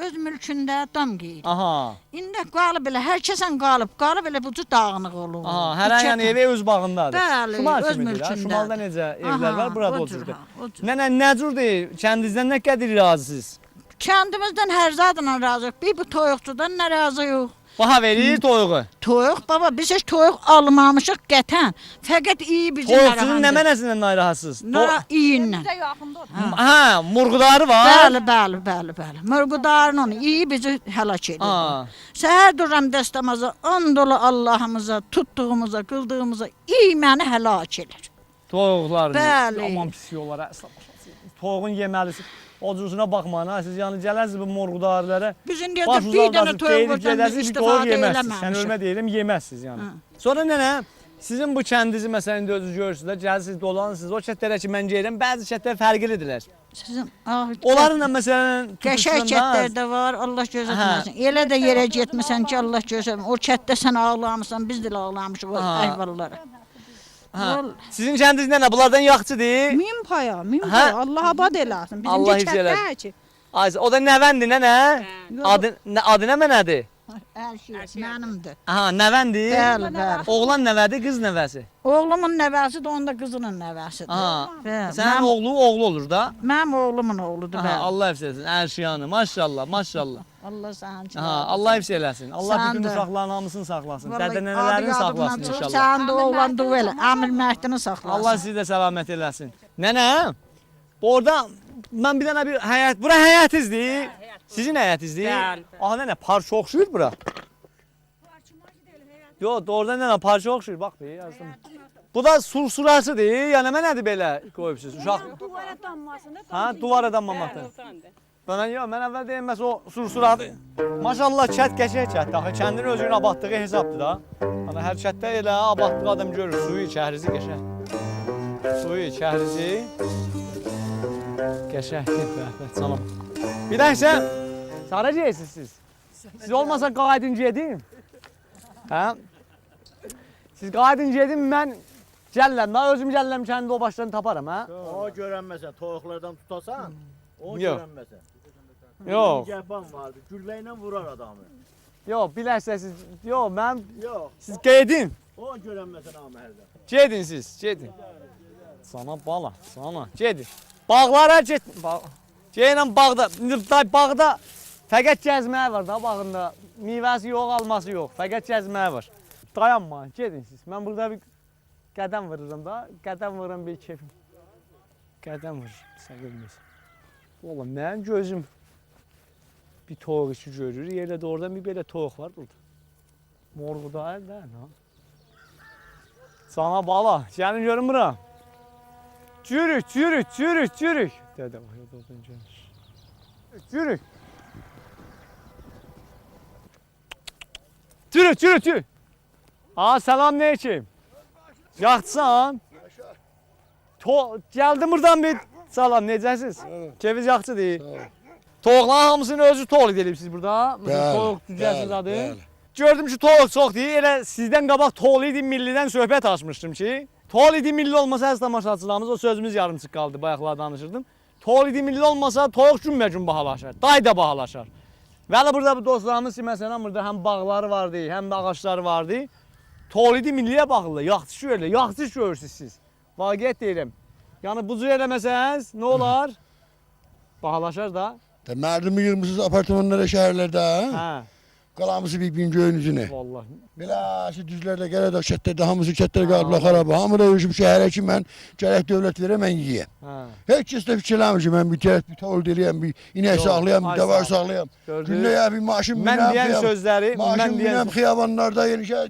öz mülkündə dam geyir. Aha. İndi qalıb elə, hər kəsən qalıb elə bu cür dağınıq olur. Aha, hər an yəni evi öz bağındadır. Bəli, Şimal öz kimidir ha? mülkündədir. Şimalda necə evlər var, burada o o cür, cürdür. o cür. Nənə, nə cürdür? Kəndinizdən nə qədər razısınız? Kəndimizdən hər zadla razıyıq. Bir bu toyuqçudan narazıyıq. Baha verir toyuğu. Toyuq baba, biz heç toyuq almamışıq qətən. Fəqət iyi bizim Toyuqçunun nə mənəsindən narahatsınız? İyindən. Bizə yaxındır. Ha, murğudarı var. Bəli. Mürqüdarın onu iyi bizi həlak edir. Ha. Səhər duram dəstəmaza, and ola Allahımıza, tutduğumuza, qıldığımıza iyi məni həlak edir. Toyuqlar. Bəli. Aman pis yollara. Toyuğun yeməlisi. O cüzuna baxmayın ha, siz yəni gələrsiniz bu murğudarlara. Biz indiyə də bir dənə toyuqdan istifadə eləməmişik. Sən ölmə deyirəm, yeməzsiniz yəni. Sonra nənə, sizin bu kəndinizi məsələn indi özünüz görürsünüz də, gəlirsiniz, dolanırsınız. O kətlərə ki mən gəlirəm, bəzi kətlər fərqlidirlər. Sizin Onlarla məsələn qəşəng kətlər də var, Allah gözətməsin. Elə də yerə getmisən ki, Allah gözətməsin. O kətdə sən ağlamısan, biz də ağlamışıq o əhvallara. Sizin kəndinizdə nə? Bunlardan yaxçıdır? Min paya. Allah abad eləsin. Allah Bizim kətlər ki. O da nəvəndir, nənə? Adı nə mənədir? Hər şey mənimdir. Aha, nəvəndir? Bəli. Oğlan nəvədir, qız nəvəsi? Oğlumun nəvəsi də onda qızının nəvəsidir. Aha. Sənin oğlu olur da? Mənim oğlumun oğludur. Aha, Allah hifz etsin. Ərşiyanı, maşallah, maşallah. Allah sənin üçün. Aha, Allah hifz eləsin. Allah bütün uşaqların hamısını saxlasın. Dədə-nənələrini saxlasın inşallah. Sənin də oğlan da elə, Əmir Məhdini saxlasın. Allah sizi də səlamət eləsin. Nənə, orada mən bir dənə bir həyət, bura həyətinizdir. Sizin həyətinizdir? Aha, nənə, parça oxşuyur bura. Yox, doğrudan nənə, parça oxşuyur. Bax, yazdım. Bu da sursurasıdır. Yəni, mən nədir belə qoyubsunuz? Uşaq. Duvara dammasını. Ha, duvara dammamakdır. Mən əvvəl deyim, o sursuradır. Maşallah, kət qəşək kətdir. Axı, kəndin özünün abadlığı hesabdır da. Hər kətdə elə abadlığı adam görür. Suyu, kəhrizi qəşək. Suyu, kəhrizi qəşəkdir. Bəhbət, salam. Bir dənsə, sarı yeyirsiniz siz. Siz olmasa qaydın gedin. Hə? Siz qaydın gedin, mən gəlləm. Mən özüm gəlləm, kəndi o başlarını taparam, hə? O görənməsə, toyuqlardan tutasan, o Yox. görənməsə. Yox. Gəhban vardı, güllə ilə vurar adamı. Yox, bilərsiniz siz, yox, mən, Yox, siz gedin. o görənməsə namərdə. Gedin siz, gedin. Sana bala, sana, gedin. Bağlara get, gedin bağda, bağda fəqət gəzməyə var da, bağında. Meyvəsi yox, alması yox, fəqət gəzməyə var. Dayanmayın, gedin siz. Mən burada bir qədəm vururam da, qədəm vururam bir keyfim. Qədəm vururam, sən bilmirsən. Valla, mənim gözüm bir toyuq içi görür, yerdə də oradan bir belə toyuq var burada. Morğuda da, nə? Sana bala, gəlin görün bura. Cürük. Dədə bax, oradan gəlir. Cürük. Cürük. Aa, salam ne içeyim? Yaxçısan? Gəldim buradan bir salam, necəsiz? Keviz yaxçı deyil. Toyuqların hamısını özü toğul edilib siz burada. Toyuq düzəsiniz adı. Gördüm ki, toyuq çox deyil. Elə sizdən qabaq Toğlidi Millidən söhbət açmışdım ki. Toğlidi Milli olmasa əz tamaşaçılarımız, o sözümüz yarımçıq qaldı, bayaqlar danışırdım. Toğlidi Milli olmasa toyuq günbə-gün bahalaşar, day da bahalaşar. Və burada bu dostlarımız ki, məsələn, burada həm bağları vardı, həm də ağaçları vardı. Toğlidi Milliyə baxırlar, yaxçı görürsünüz siz. Vaqiyyət deyirəm. Yəni, bu cür eləməsəniz, nə olar? Bahalaşar da. Mərdim yığmışsınız apartmanlara, şəhərlərdə, hə? Qalamısı bir gün göyün üzünə. Vallahi. Belə düzlərdə, Qərədə, kətlərdə, hamısı kətlər qalıblar xarabı. Hamı da ölüşüb şəhərə ki, mən gərək dövlət verəm, mən yiyəm. Heç kəs də fikirləmir ki, mən bir tərəf bir tavul deliyəm, bir inək saxlayam, bir dəvar saxlayam. Gündəyə bir maşın mən deyən sözləri, maşın binəm xiyabanlarda yenişə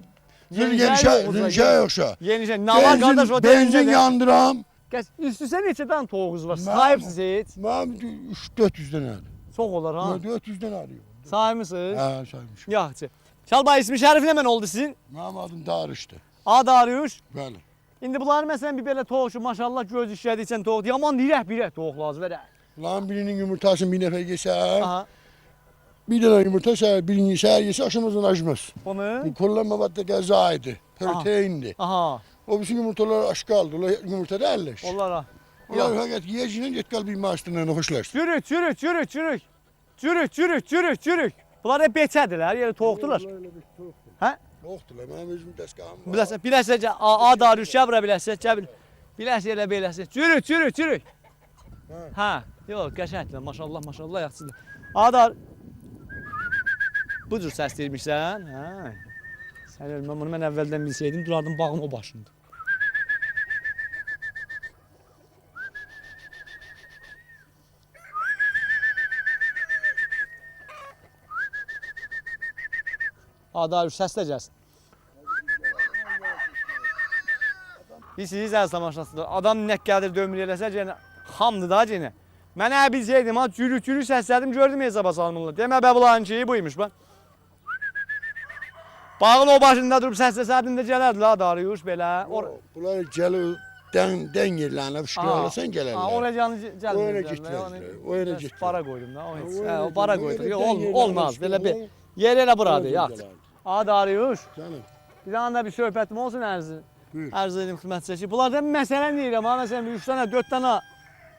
yoxsa. Yenişə, nə var qardaş o benzin yandıram. Üstüsə neçə dənə toyuğunuz var? Sahibsiz heç? Mənim 300-400 dənədir. Çox olar ha? 400 dənədir. Sahibmisiniz? Hə, sahibmişim. Yaxçı. Şalbay ismi şərif nə mən oldu sizin? Mənim adım Darışdır. Darıyuş? Bəli. İndi bunları məsələn bir belə toyuq, maşallah göz işlədiksən toyuq, yaman birək toyuq lazım verək. Lan birinin yumurtasını bir nəfər yesə, bir dənə yumurta birini səhər yesə, aşamazdan acmaz. Bunu? Bu kullanma maddə qəzaidir, proteindir. Aha. O bütün yumurtalar aşkaldır, onlar yumurta derler. Onlara. Onlar fəqət yiyəcəklə get qal bir maaşlarla xoşlaşır. Çürük. Cürük, cürük, cürük, cürük. Bunlar hep beçədirlər, yəni toxdular. Hə? Yoxdur, mənim özüm dəstgahım var. Biləsə, biləsə, adar üşə bura biləsə, biləsə elə beləsə. Cürük, cürük, cürük. Hə, yox, qəşəngdir, maşallah, maşallah, yaxşıdır. Adar, bu cür səs deyirmişsən, hə. Sən ölmə, bunu mən əvvəldən bilsəydim, durardım bağın o başında. Adar səs də gəlsin. Bilirsiniz, əziz tamaşaçılar, adam nə gəlir dömür eləsə, yenə xamdır da yenə. Mən bilsəydim, cürük-cürük səslədim, gördüm hesaba salmırlar. Demə bə bunların şeyi buymuş bax. Bağın o başında durub səsləsərdin də gələrdilər, Adarıyuş belə. Bunlar gəlir, dən yerlərinə fışqıralasan gələrlər. Oraya canı gəlmir. Oraya getməzlər, oraya getməzlər. Para qoydum da, o para qoydum. Olmaz, belə bir. Yer elə buradır, yaxşı. Adarıyuş, bir anda bir söhbətim olsun ərz edim xidmətçisə ki, bunlardan məsələn deyirəm, məsələn 3 dənə, 4 dənə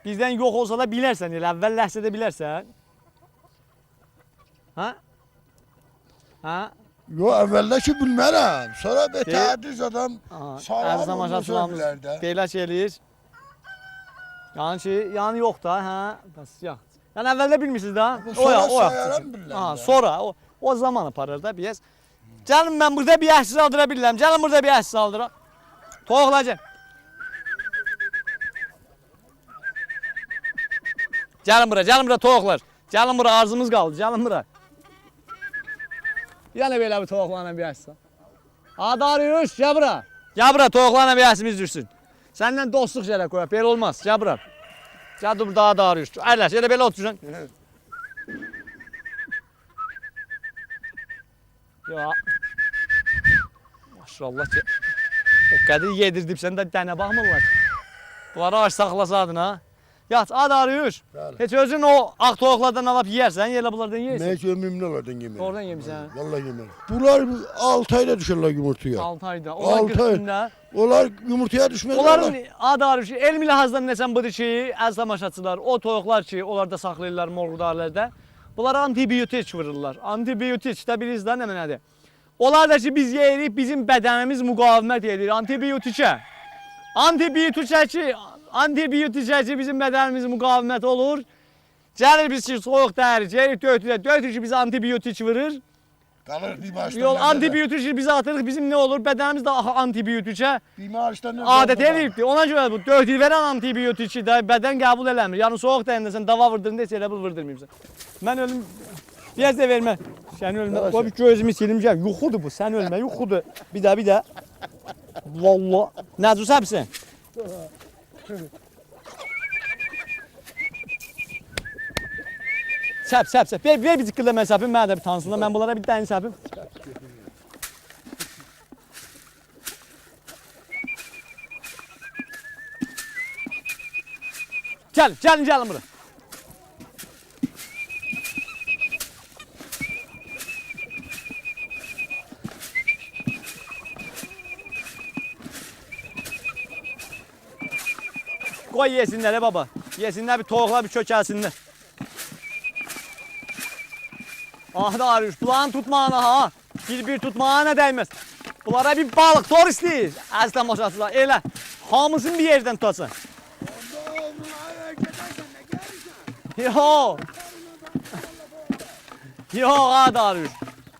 bizdən yox olsa da bilərsən, elə əvvəl ləhsədə bilərsən. Hə? Hə? Yox, əvvəldəki bilmərəm, sonra tədriz adam Ərz tamaşaçılarımız belə şey eləyir. Yəni ki, yəni yox da, hə? Bəs yaxdır. Yəni əvvəldə bilmirsiniz da, o yaxdır. Sonra, o zaman aparır da biz. Gəlin mən burada bir əksiz aldıra bilirəm. Gəlin burada bir əksiz aldıra. Toyuqlar gəl. Gəlin bura toyuqlar. Gəlin bura arzumuz qaldı. Gəlin bura. Yəni belə bir toyuqlarla bir əksiz. Adarıyuş, gəl bura. Gəl bura toyuqlarla bir əksimiz düşsün. Səndən dostluq şeylə qoyaq. Belə olmaz. Gəl bura. Gəl burada Adarıyuş. Əyləş, elə belə otursan. Ya. Maşallah ki. O qədər yedirdim sən də dənə baxmırlar. Bunları aç saxlasadın ha. Yat, Adarıyuş. Heç özün o ağ toyuqlardan alıb yeyərsən, yerlə bunlardan yeyirsən. Mən heç ömrümdə onlardan yemirəm. Oradan yemirsən. Vallahi yemirəm. Bunlar 6 ayda düşərlər yumurtaya. 6 ayda. Onlar 6 ay. Onlar yumurtaya düşməzlər. Onların Adarıyuş, elmi ləhazdan nəsən budur ki, əziz tamaşaçılar, o toyuqlar ki, onlar da saxlayırlar morqdarlarda. Bunlara antibiotik vururlar. Antibiotik də bilirsiniz də nə mənədir? Onlar da ki biz yeyirik, bizim bədənimiz müqavimət edir antibiotikə. Antibiotikə ki bizim bədənimiz müqavimət olur. Gəlir biz ki soyuq dəyirik, yeyirik döytürük ki bizi antibiotik vurur. Qalır bimaristən. Yox, antibiotik ki biz atırıq, bizim nə olur? Bədənimiz də antibiotikə bimaristən adət eləyibdir. Ona görə bu döytür verən antibiotiki də bədən qəbul eləmir. Yəni soyuq dəyəndə sən dava vurduranda heç elə bil vurdurmayıbsan. Mən ölüm, biraz da vermə. Sən ölmə. O bir gözümü silim gəl. Yuxudur bu, sən ölmə, yuxudur. Bir də. Vallahi. Nədir səbsən? Səp. Ver bir zıqqılla mən səpim, mənə də bir tanısınlar. Mən bunlara bir dəni səpim. Gəlin bura. Qoy yesinlər baba. Yesinlər bir toyuqlar bir kökəlsinlər. Adarıyuş, bunların tutmağına ha. Bir tutmağına dəyməz. Bunlara bir balıq tor istəyir. Əziz tamaşaçılar, elə. Hamısını bir yerdən tutasın. Yox Adarıyuş.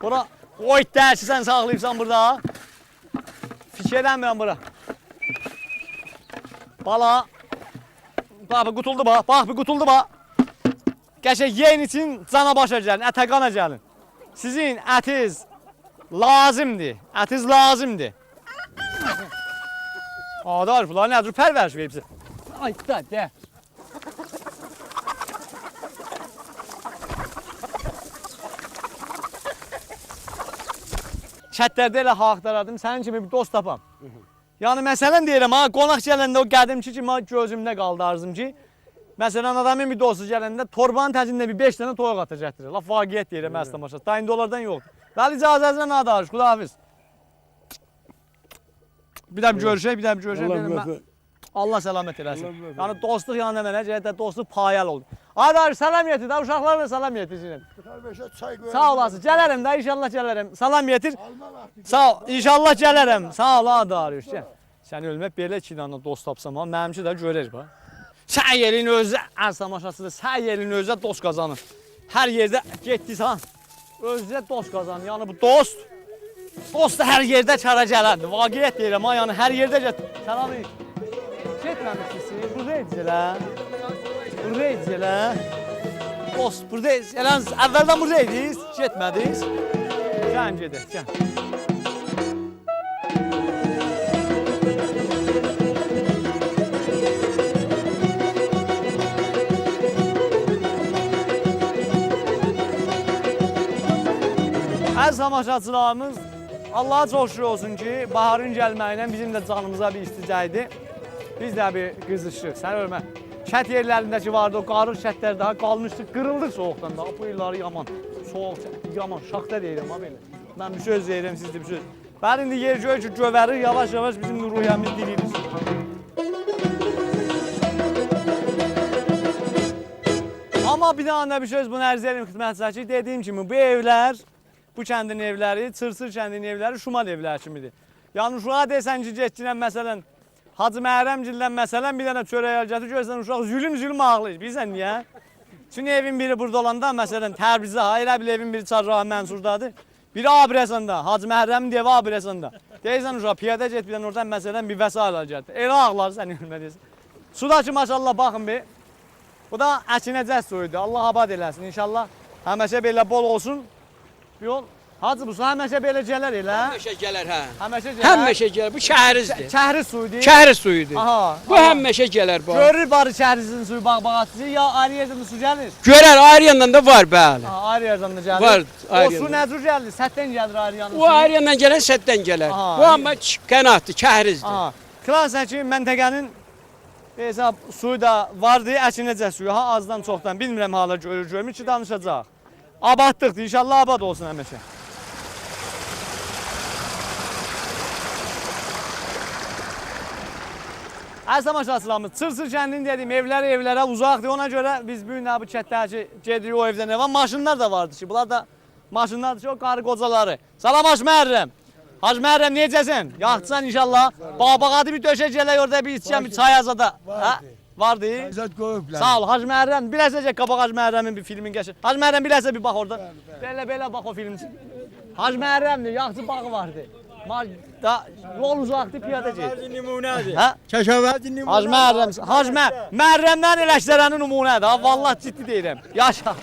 Bura o itlər ki sən saxlayıbsan burada. Fikir eləmirəm bura. Bala. Bax bir qutuldu bax. Bax bir qutuldu bax. Qəşəng yeyin için cana başa gəlin, ətə qana gəlin. Sizin ətiz lazımdır. Ətiz lazımdır. Adarıyuş, bunlar nədir pərvəriş veribsə. Ay də. Çətlərdə elə haqdaradım, sənin kimi bir dost tapam. Yəni məsələn deyirəm ha, qonaq gələndə o qədimki kimi gözümdə qaldı arzum ki, məsələn adamın bir dostu gələndə torbanın təcində bir 5 dənə toyuq ata gətirir. Laf vaqiət deyirəm əziz tamaşaçılar. Da indi onlardan yoxdur. Bəli icazənizlə Adarıyuş, xudahafiz. Bir də bir görüşək. Allah səlamət eləsin. Yəni dostluq yanında mənə gərək dostluq payal oldu. Hadi abi salam yetir, da uşaqlara da salam yetirsin. Sağ olasın. Gələrəm də inşallah gələrəm. Salam yetir. Sağ ol. İnşallah gələrəm. Sağ ol hadi Arif. Gəl. Sən ölmək belə 2 dənə dost tapsam ha, mənimki də görər bax. Sən yerin özə az tamaşasıdır. Sən yerin özə dost qazanır. Hər yerdə getdiniz ha. Özə dost qazanır. Yəni bu dost da hər yerdə çara gələrdi. Vaqiət deyirəm ha, yəni hər yerdə get. Salam ey. Getməmişsiniz. Buradaydınız elə. Buradaydınız elə. Dost buradaydınız. Elə əvvəldən buradaydınız. Getmədiniz. Gəlin gedək. Gəl. Əziz tamaşaçılarımız, Allaha çox şükür olsun ki, baharın gəlməklə bizim də canımıza bir isticə idi. Biz də bir qızışdıq, sən ölmə. Kət yerlərindəki vardı, o qarıq kətlər daha qalmışdıq, qırıldıq soğuqdan da. Bu illəri yaman, soğuq, yaman, şaxta deyirəm ha belə. Mən bir söz deyirəm, siz də bir söz. Bəli, indi yer göy ki, gövərir, yavaş-yavaş bizim ruhiyyəmiz diliyiz. Amma bir dənə bir söz bunu ərz edirəm xidmətçisə ki, dediyim kimi bu evlər, bu kəndin evləri, Çırsır kəndin evləri Şumal evləri kimidir. Yəni uşağa desən ki, getdinən məsələn, Hacı Məhrəmgildən məsələn bir dənə çörək əl gətir, görsən uşaq zülüm ağlayır. Bilirsən niyə? Çünki evin biri burada olanda məsələn Təbrizdə, elə bil evin biri Çarrağa Mənsurdadır. Biri Abirəsində, Hacı Məhrəmin evi Abirəsində. Deyirsən uşaq piyada get bir dənə oradan məsələn bir vəsailə al gətir. Elə ağlar sən ölmə deyirsən. Sudakı maşallah baxın bir. Bu da Əkinəcəs suyudur. Allah abad eləsin inşallah. Həmişə belə bol olsun. Yol. Hacı bu su həmişə belə gələr elə. Həmişə gələr hə. Həmişə gələr. Həmişə gələr. Bu şəhərizdir. Kəhri suyudur. Kəhri suyudur. Aha. Bu həmişə gələr bu. Görür bari kəhrizin suyu bağ-bağatısı ya ayrı yerdən su gəlir? Görər ayrı yandan da var bəli. Ha, ayrı yerdən də gəlir. Var, ayrı O su yandan. nə cür gəlir? Sətdən gəlir ayrı yandan. O ayrı yandan gələn sətdən gələr. Aha. Bu amma qənaətdir, kəhrizdir. Aha. Klasaki məntəqənin hesab suyu da vardı, Əkinəcəs suyu. Ha azdan çoxdan bilmirəm hala görmür ki danışacaq. Abadlıqdır. İnşallah abad olsun həmişə. Əziz tamaşaçılarımız, Çırsır kəndini dediyim evlərə uzaqdır. Ona görə biz bu gün bu kətdəki gedirik o evdən evə. Maşınlar da vardı ki, bunlar da maşınlardır ki, o qarı qocaları. Salam Hacı Məhrəm. Hacı Məhrəm necəsən? Yaxçısan inşallah. Bağ-bağadı bir döşək gələk orada bir içəcəm bir çay azada. Vardı. İzzət qoyublar. Sağ ol Hacı Məhrəm. Biləsəcək qabaq Hacı Məhrəmin bir filmin gəşir. Hacı Məhrəm biləsə bir bax orada. Belə bax o film. Hacı Məhrəmdir, yaxşı bağı vardı. Da yol uzaqdır, piyada gedir. Nümunədir. Hə? Kəşəvəti nümunədir. Hacı Məhrəm, Hacı Məhrəmdən eləşdirənin nümunədir. Ha, vallahi ciddi deyirəm. Yaşa.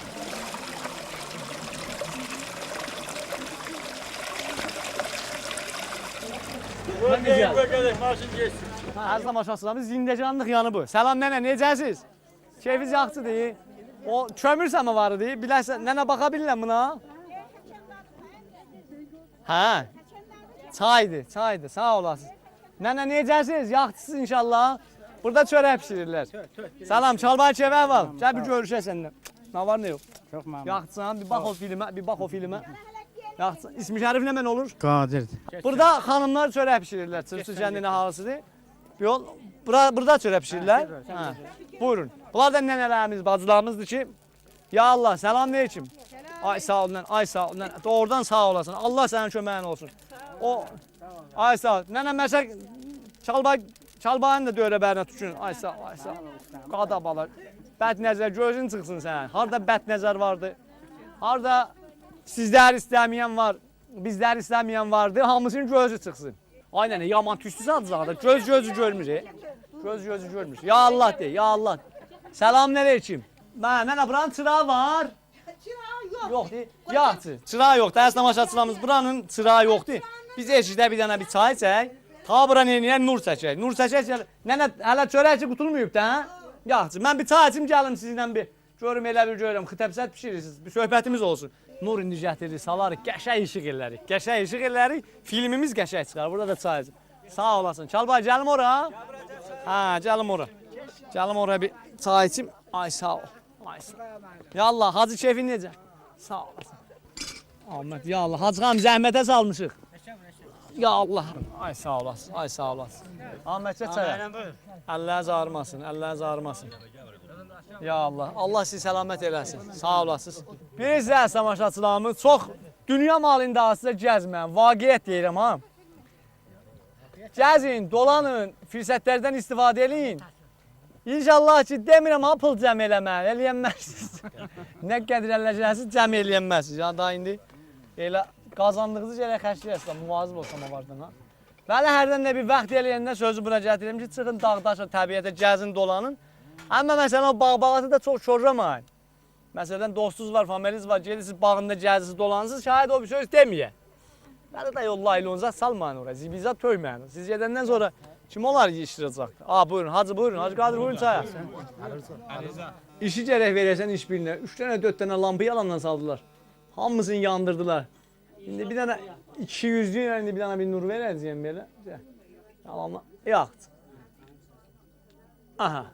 Maşın geçsin. Əziz tamaşaçılarımız, zindəcanlıq yanı bu. Salam nənə, necəsiz? Keyfiniz yaxşıdır? O kömürsə mi var idi? Bilərsən, nənə baxa bilirəm buna? Hə. Çaydır, sağ olasınız. Nənə necəsiz? Yaxşısınız inşallah. Burada çörək pişirirlər. Salam, Çalbay Çevər var. Gəl bir görüşək səndən. Nə var, nə yox? Çox məmnun. Yaxşısan, bir bax o filmə, Yaxşısan. İsmi şərif nə mən olur? Qadirdir. Burada xanımlar çörək pişirirlər. Çırsız kəndinin ahalısıdır. Yol, burada çörək pişirirlər. Hə. Buyurun. Bunlar da nənələrimiz, bacılarımızdır ki, ya Allah, salam aleyküm. Ay sağ olun, ay sağ olun. Doğrudan sağ olasın. Allah sənin köməyin olsun. O, ay sağ ol. Nənə məsəl, Çalbayın da dövrə bərinə tükün. Ay sağ ol, ay sağ ol. Qada bala. Bət nəzər, gözün çıxsın sən. Harada bət nəzər vardı. Harada sizlər istəməyən var, bizlər istəməyən vardı. Hamısının gözü çıxsın. Ay nənə, yaman tüstü sadıcaqda. Gözü görmür. Gözü görmür. Ya Allah de, ya Allah. Selamünaleyküm. Nənə, buranın çırağı var. Çırağı yox. Yaxçı, çırağı yoxdur. Əziz tamaşaçılarımız, buranın çırağı yoxdur. Biz eşikdə bir dənə bir çay çək. Ta bura neyiniyək, nur çəkək. Nur çəkək, nənə, hələ çörəkçi qutulmayıb da, hə? Yaxçı, mən bir çay içim, gəlim sizinlə bir. Görüm, elə bir görürüm, xitəbsət pişirirsiniz. Bir söhbətimiz olsun. Nur indi gətiririk, salarıq, qəşəng işıq elərik. Qəşəng işıq elərik, filmimiz qəşəng çıxar. Burada da çay içim. Sağ olasın. Çalbay, gəlim ora. Hə, gəlim ora. Gəlim ora bir çay içim. Ay sağ ol. Ay sağ ol. Ya Allah, Hacı keyfin necə? Sağ olasın. Ahmet, ya Allah, Hacı xanım zəhmətə salmışıq. Ya Allah. Ay sağ olasın, ay sağ olasın. Ahmetçe çaya. Əlləriniz ağrımasın, əlləriniz ağrımasın. Ya Allah, Allah sizi səlamət eləsin. Sağ olasınız. Bilirsiniz tamaşaçılarımız, çox dünya malında sizə gəzməyən, vaqiət deyirəm ha. Gəzin, dolanın, fürsətlərdən istifadə eləyin. İnşallah ki, demirəm ha, pul cəm eləməyin, eləyənməzsiniz. Nə qədər əlləşərsiniz, cəm eləyənməzsiniz. Ya da indi elə qazandığınızı yerə xərcləyəsiniz, müvazib olsam vardan ha. Bəli, hərdən də bir vaxt eləyəndə sözü buna gətirirəm ki, çıxın dağdaşa, təbiətə, gəzin, dolanın. Amma məsələn, o bağ-bağatı da çox şorlamayın. Məsələn, dostunuz var, familiniz var, gedirsiniz bağında gəzirsiniz, dolanırsınız, şahid o bir söz deməyə. Bəli də yolla ilonza salmayın oraya, zibizat töyməyin. Siz gedəndən sonra kim onlar yetişdirəcək? Buyurun, hacı buyurun, hacı Qadir buyurun çaya. İşi gərək verəsən iş birinə, 3 dənə, 4 dənə lampı yalandan saldılar. Hamısını yandırdılar. İndi bir dənə 200'lü indi bir dənə bir nur verəcəyəm belə. Yalanla, yaxdı. Aha.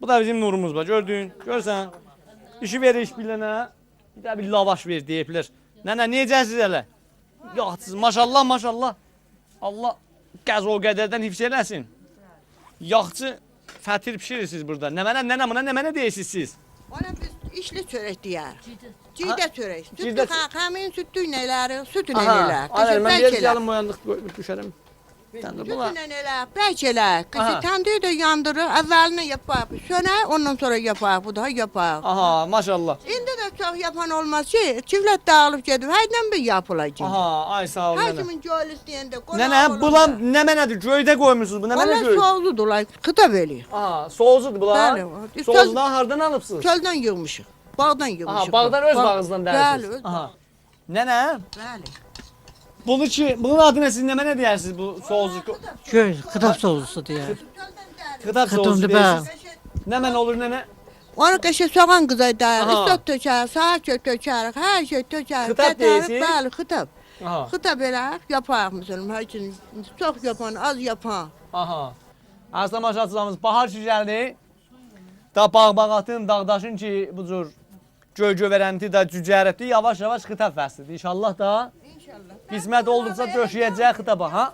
Bu da bizim nurumuz var, gördün, görsən. İşi verir iş bilənə, bir də bir lavaş ver deyiblər. Nənə, necəsiz elə? Yaxdsız, maşallah, maşallah. Allah qəz o qədərdən hifz eləsin. Yaxçı fətir pişirirsiniz burada. Nə mənə deyirsiniz siz? Ona biz işli çörək deyər. Cidə çörək. Cidə Sütlü xəmin sütlü nələri, sütlü Aha, nənələr. aynen, mən bir gəlin boyandıq, düşərəm. Sütlü nənələr, bəlkələr. Qışı təndir də yandırır, əvvəlini yapar. Sönə, ondan sonra yapar, bu da yapar. Aha, maşallah. İndi də çox yapan olmaz ki, çiftlər dağılıb gedib, həydən bir yapılacaq. Aha, ay sağ ol Hər nənə. kimin göl istəyəndə qonaq Nənə, bunlar nə mənədir? Göydə qoymusunuz bu, nə mənə Onlar göy? soğududular, qıta verir. Aha, soğuzudur bunlar. Bəli. Soğuzdan hardan alıbsınız? Çöldən yığmışıq, bağdan yığmışıq. Aha, bağdan öz bağınızdan Bəli, dərsiniz. öz Aha. Nənə, Bəli. bunun adı nə siz nə mənə deyərsiniz bu soğuzu? Göy, kıtap soğusu diye. Xıtab soğuzu Xıtımdı deyirsiniz. Nə mən olur nənə? Onu qəşə soğan qızaydarıq, Aha. istot tökər, saat tökərik, hər şey tökərik. Xıtab deyirsiniz? Bəli, xıtab. Aha. Xıtab elərik, yaparıq məsələn, hər gün çox yapan, az yapan. Aha. Aslan maşatçılarımız bahar ki gəldi. Da bağ-bağatın, dağdaşın ki bu cür göy-gövərənti də cücərətli yavaş-yavaş xitab fəslidir. İnşallah da qismət olduqca döşəyəcək xitaba, ha?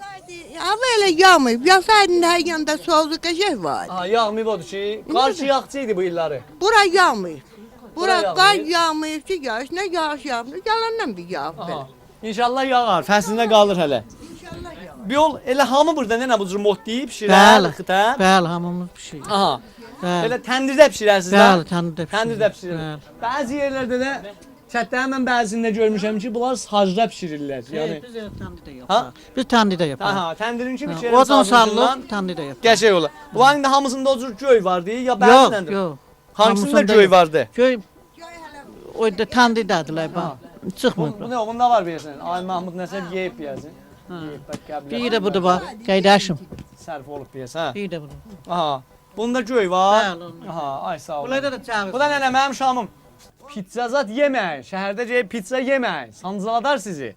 Hava elə yağmayıb, yağsaydın hər yanda soğuzu qəşək var. Ha, yağmayıb odur ki, qarşı yağçı idi bu illəri. Bura yağmayıb. Bura Bura qar yağmayıb. yağmayıb ki, yağış, nə yağış yağmır, yalandan bir yağıb belə. Aha. İnşallah yağar, fəslində qalır hələ. İnşallah yağar. Bir yol elə hamı burada nənə bu cür mod deyib pişirər, Bəli, xitab. bəli, hamımız bir şey. Aha. Bəli, Elə təndirdə pişirərsiniz də. bəli, tanıdı bir şey. Təndirdə pişirilir. Bəli. Bəzi yerlərdə də çətdə mən bəzisində görmüşəm ki, bunlar sacda pişirirlər. Yəni Biz tanıda Ha? yaparız. Biz tanıda yaparız. aha, təndirin ki bir şey Odun sallıq, tanıda yaparız. Qəşəng olar. Bunların da hamısında o cür göy var deyil, ya Yok, bəzisində. yok. Hangisində Hamısında göy yok. vardı? Göy, o da tanıdadılar bak. Bu Çıxmır. ne? Bunda var bilirsən. Ay Mahmud Nəsəb yeyib yeyəsin. Yeyib bak qəblə. Bir de bu da bak, qaydaşım. Sərf olub yeyəsən. Ha. Bir de bu da. Aha. Bunda göy var. Bəli, onda. Aha, ay sağ ol. Bunlarda da çağır. Bu da nənə mənim şamım. Pizza zat yeməyin. Şəhərdə gəlib pizza yeməyin. Sancıladar sizi.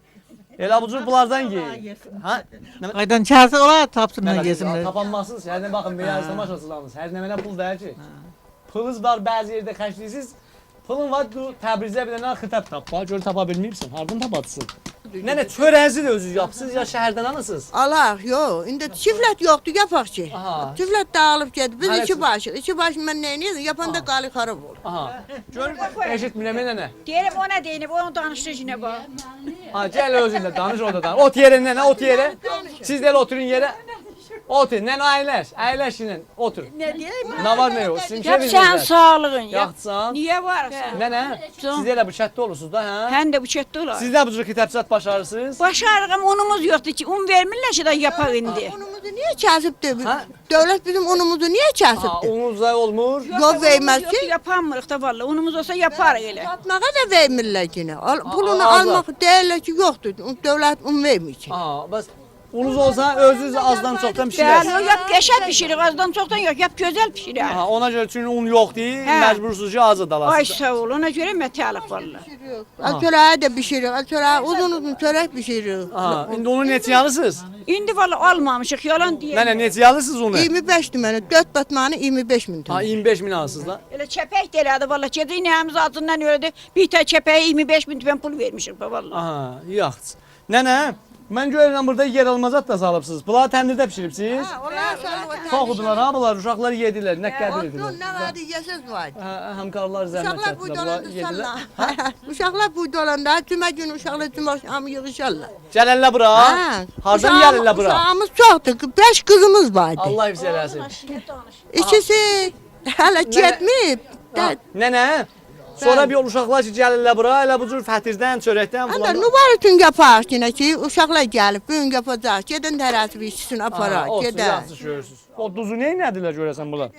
Elə bu cür bunlardan yeyin. Ha? Qaydan çağırsa olar, tapsınlar Nə yesinlər. tapanmazsınız. Hərdən baxın, beyaz tamaş açılanız. Hər nə mənə pul dəyər ki. Pulunuz var, bəzi yerdə xərcləyirsiniz. Pulun var, bu Təbrizdə bir dənə xitab tapa. Gör tapa bilməyibsən. Hardan tapadsın? Nənə çörənizi də özünüz yapsınız ya şəhərdən alırsınız? Alaq, yox. İndi çiftlər yoxdur, yapaq ki. Aha. Çiftlər dağılıb gedib. Biz Hələ iki çift- başıq. İki baş mən nə edirəm? Yapanda qalı xarab olur. Aha. Gör, eşitmirəm nənə. Deyirəm ona deyinib, onun danışdığına bax. Ha, gəl özünlə danış orada danış. Ot yerə nənə, ot yerə. Siz də elə oturun yerə. Otur, nənə əyləş, əyləş ilə otur. Nə deyim? Nə var nə yox? Sizin Hep keyfiniz sənin nədir? sağlığın. Ya. Yaxşısan. Niyə varsan? Nənə, siz elə bu şərtdə olursunuz da, hə? Həm də bu çətdə olar. Siz də bu cür kitapçat başarırsınız. Başarığım unumuz yoxdur ki, un vermirlər ki, da yapaq indi. Unumuzu niyə kəsibdir? Ha? Dövlət bizim unumuzu niyə Ha, kəsibdir? ununuz da olmur. Yox verməz ki. Yapamırıq da valla. Unumuz olsa yaparıq elə. Satmağa da vermirlər ki. Pulunu azad. almaq deyirlər ki, yoxdur. Dövlət un vermir ki. Ha, bəs ununuz olsa özünüz azdan çoxdan Bəli, pişirərsiniz. yap qəşəng pişirik, azdan çoxdan yox, yap gözəl pişirik. Ha, ona görə çünki un yox deyil, Hə. məcbursunuz ki, azad Ay alasınız. sağ ol, ona görə mətəlik valla. Çörəyi də bişiririk. Çörəyi uzun çörək bişiririk. Ha, indi onu neçə alırsınız? İndi valla almamışıq, yalan deyək. Nənə neçə alırsınız onu? 25 tüməni, 4 batmanı 25 min Ha, tümən. 25 min alırsınız da. Elə çəpək də elədi valla. Gecə inəyimiz altından öldü. Bir tə çəpəyə 25 min tüpən pul vermişik valla. Aha, yaxşı. Nənə, Mən görürəm burada yer almazat da salıbsınız. Bunları təndirdə pişiribsiniz. Ha, onlar salıb. Çoxudular ha bunlar, uşaqlar yedilər, nə qədər Olsun, yedilər. nə var yesiz var. Həmkarlar zəhmət Uşaqlar bu çəkdilər, bunlar dolanda yedilər. sallar. Uşaqlar bu dolanda cümə günü uşaqlar cümə axşamı yığışarlar. Gəlirlər bura. Hardan gəlirlər bura? Uşağımız çoxdur. 5 qızımız vardı. Allah hifz eləsin. İkisi hələ getməyib. Nənə, sonra bir yol uşaqlar ki gəlirlər bura, elə bu cür fətirdən, çörəkdən Anda bunlar. nubar üçün yapar yine ki uşaqlar gəlib bu gün yapacaq. Gedin tərəsi işçisini aparaq. Olsun, Gedin. yaxşı görürsünüz. O duzu nə edilər görəsən bunlar?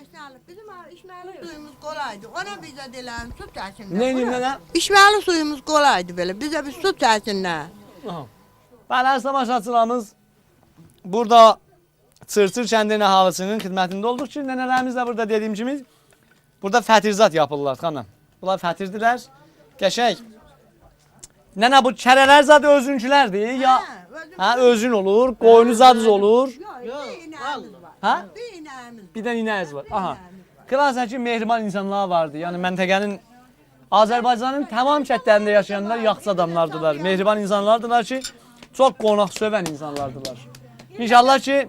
Bizim içməli suyumuz qolaydı. Ona bizə deyilən su təsinlər. Nənə? İçməli suyumuz qolaydı belə. Bizə bir su təsinlər. Bəli, tamaşaçılarımız burada Çırçır kəndinin əhalisinin xidmətində olduq ki, nənələrimiz də burada dediyim kimi burada fətirzat yapırlar xanım. Bunlar fətirdilər. Qəşəng. Nənə bu kərələr zad özünkülərdir ya? Hə, özün olur, qoyunu zadız olur. Hə? Bir də inəyiz var. Aha. Xülasə ki, mehriban insanlar vardı. Yəni məntəqənin Azərbaycanın tamam kəndlərində yaşayanlar yaxşı adamlardılar. Mehriban insanlardılar ki, çox qonaq sövən insanlardılar. İnşallah ki,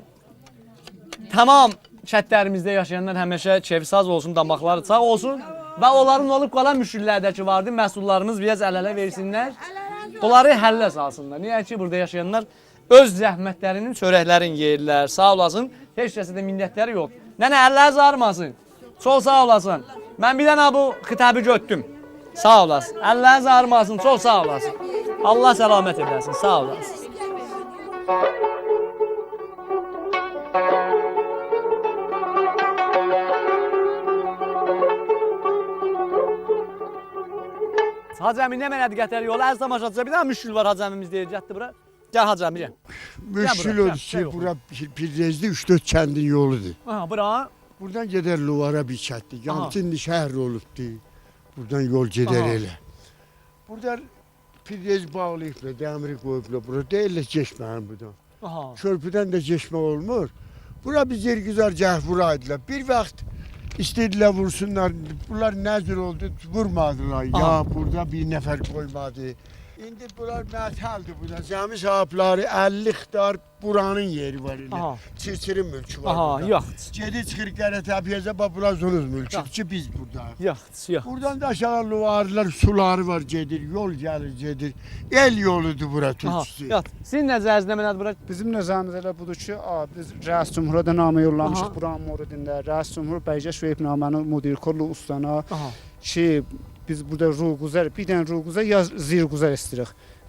tamam kəndlərimizdə yaşayanlar həmişə keyfsaz olsun, damaqları sağ olsun və onların olub qalan müşkillərdəki vardı, məhsullarımız biraz əl-ələ versinlər. Bunları həllə salsınlar. Niyə ki, burada yaşayanlar öz zəhmətlərinin, çörəklərini yeyirlər. Sağ olasın. Heç kəsə də minnətləri yox. Nənə, əlləriniz ağrımasın. Çox sağ olasın. Mən bir dənə bu xitabı götdüm. Sağ olasın. Əlləriniz ağrımasın. Çox sağ olasın. Allah səlamət edəsin. Sağ olasın. Hacı əmi nə mənədir qətər yolu? Əz tamaşaçıya bir dənə müşkül var Hacı əmimiz deyir, gətdi bura. Gəl Hacı əmi, gəl. Müşkül odur ki, bura Pirdezli 3-4 kəndin yoludur. Aha, bura. Buradan gedər Luvara bir kətdir. Yalçınlı şəhər olubdu. Buradan yol gedər elə. Buradan Pirdez bağlayıblar, dəmiri qoyublar. Bura deyirlər keçməyin buradan. Aha. Körpüdən də keçmək olmur. Bura bir yergüzar cəhv vuraydılar. Bir vaxt istədilər vursunlar. Bunlar nəzir oldu, vurmadılar. Ya burada bir nəfər qoymadı. İndi bunlar mətəldir buna. Cəmi sahibləri 50 hektar buranın yeri var elə. Çirçirin mülkü var Aha, burada. yox. Gedi çıxır Qərətəpiyəzə, bax bura Zunuz mülkü ki biz buradayıq. Yox, yox. Buradan da aşağı luvarlar, suları var gedir, yol gəlir gedir. El yoludur bura Aha, türküsü. yox. Sizin nəzərinizdə mənədir bura? Bizim nəzərimizdə elə budur ki, biz Rəis Cümhuriyyə namə yollamışıq buranın moridində. Rəis Cümhur Bəycəş Veyib namənin müdir kullu ustana ki, biz burada ruhguzar, bir dənə ruhguzar ya zirguzar istəyirik.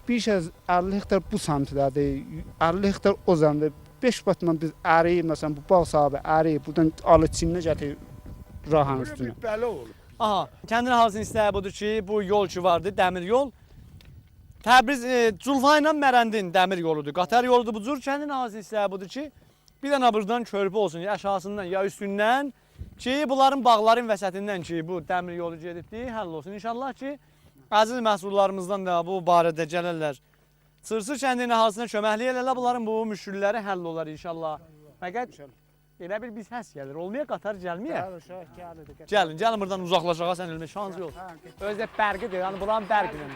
Bir şey 50 hektar bu samtdadır, 50 hektar o zamda 5 batman biz əriyib, məsələn bu bağ sahibi əriyib, buradan alı Çininə gətir rahanın üstünə. Belə olur. Aha, kəndin halısının istəyi budur ki, bu yol ki vardı, dəmir yol. Təbriz, Culfa ilə Mərəndin dəmir yoludur, qatar yoludur bu cür. Kəndin halısının istəyi budur ki, bir dənə buradan körpü olsun, ya aşağısından, ya üstündən. Ki, bunların bağların vəsətindən ki, bu dəmir yolu gedibdir, həll olsun. İnşallah ki, əziz məhsullarımızdan da bu barədə gələrlər. Çırçır kəndinin əhalısına köməklik elələr, bunların bu müşkülləri həll olar inşallah. Fəqət elə bir biz həs gəlir, olmaya qatar gəlməyə. Gəlin buradan uzaqlaşağa, sən ölmə şans yox. Özdə bərqidir, yəni buranın bərqidir.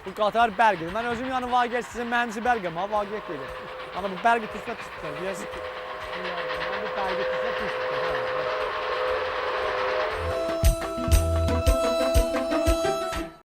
Bu qatar bərqidir. Mən özüm yəni vaqiət sizin mənimsi bərqəm, ha, vaqiət deyil. Yəni bu bərqi tüsbət tüsbət, deyəsiz ki, bu bərqi tüsbət tüsbət.